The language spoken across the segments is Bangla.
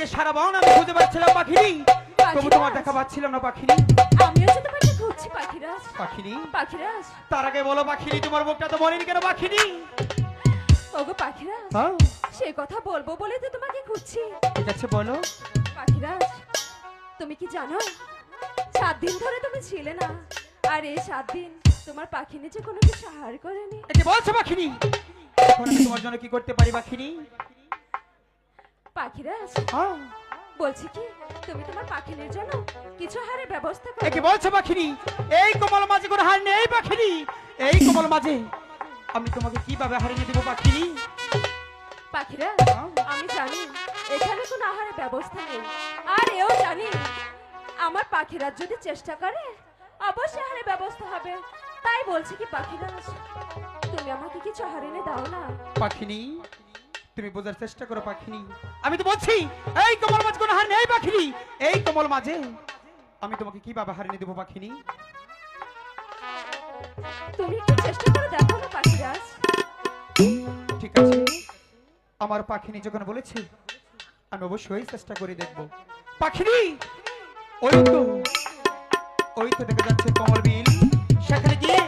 মাঝে সারা বন আমি খুঁজে পাচ্ছিলাম পাখিনি, তবু তোমার দেখা পাচ্ছিলাম না পাখিনি। আমিও তো তোমাকে খুঁজছি পাখিরাজ। পাখিনি পাখিরাজ, তার আগে বলো পাখিনি, তোমার মুখটা তো বলেনি কেন পাখিনি? ওগো পাখিরাজ, হ্যাঁ সে কথা বলবো বলে তো তোমাকে খুঁজছি। ঠিক আছে বলো। পাখিরাজ, তুমি কি জানো 7 দিন ধরে তুমি ছিলে না, আর এই 7 দিন তোমার পাখি নিচে কোনো কিছু আহার করেনি। একে বলছো পাখিনি? এখন আমি তোমার জন্য কি করতে পারি পাখিনি? পাখিরাজ, হ্যাঁ বলছি কি তুমি তোমার পাখিনের জন্য কিছু আহারের ব্যবস্থা করো। একে বলছো পাখিনি? এই কোমল মাঝে কোনো হার নেই পাখিনি, এই কোমল মাঝে আমি তোমাকে কিভাবে হারিয়ে দেবো পাখিনি? পাখিরাজ, আমি জানি এখানে কোনো আহারের ব্যবস্থা নেই, আর এও জানি আমার পাখিরাজ যদি চেষ্টা করে অবশ্যই আহারের ব্যবস্থা হবে। তাই বলছি কি পাখিরাজ, তুমি আমাকে কিছু আহার এনে দাও না। পাখিনি তুমি বোঝার চেষ্টা করো পাখিনি, আমি তো বলছি এই কোমল মাঝে কোনো হার নেই পাখিনি, এই কোমল মাঝে আমি তোমাকে কিভাবে হারিয়ে দেবো পাখিনি? তুমি একটু চেষ্টা করে দেখো না পাখিরাজ। ঠিক আছে, আমার পাখিনি যখন বলেছে আমি অবশ্যই চেষ্টা করে দেখবো। পাখিনি ওই তো দেখা যাচ্ছে কমল বিল, সেখানে গিয়ে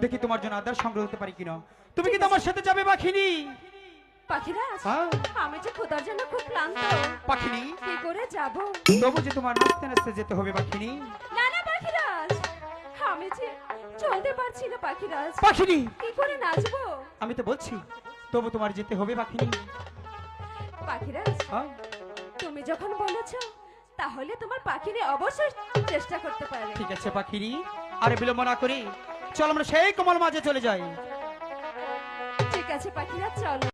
দেখি তোমার জন্য আদার সংগ্রহ হতে পারি কিনা। তুমি কি আমার সাথে যাবে পাখিনি? পাখিরাজ, হ্যাঁ। আমি যে খোদার জন্য খুব ক্লান্ত, পাখিনি কি করে যাব? তবু যে তোমার নাচতে নাচতে যেতে হবে পাখিনি। না না পাখিরাজ, আমি যে চলতে পারছি না পাখিরাজ, পাখিনি কি করে নাচবো? আমি তো বলছি তবু তোমার যেতে হবে পাখিনি। পাখিরাজ, হ্যাঁ তুমি যখন বলেছো তাহলে তোমার পাখিরে অবশ্যই চেষ্টা করতে পারে। ঠিক আছে পাখিনি, আরে বিলম্ব না করি চল আমরা সেই কোমল মাঝে চলে যাই। ঠিক আছে পাখিরাজ, চলো।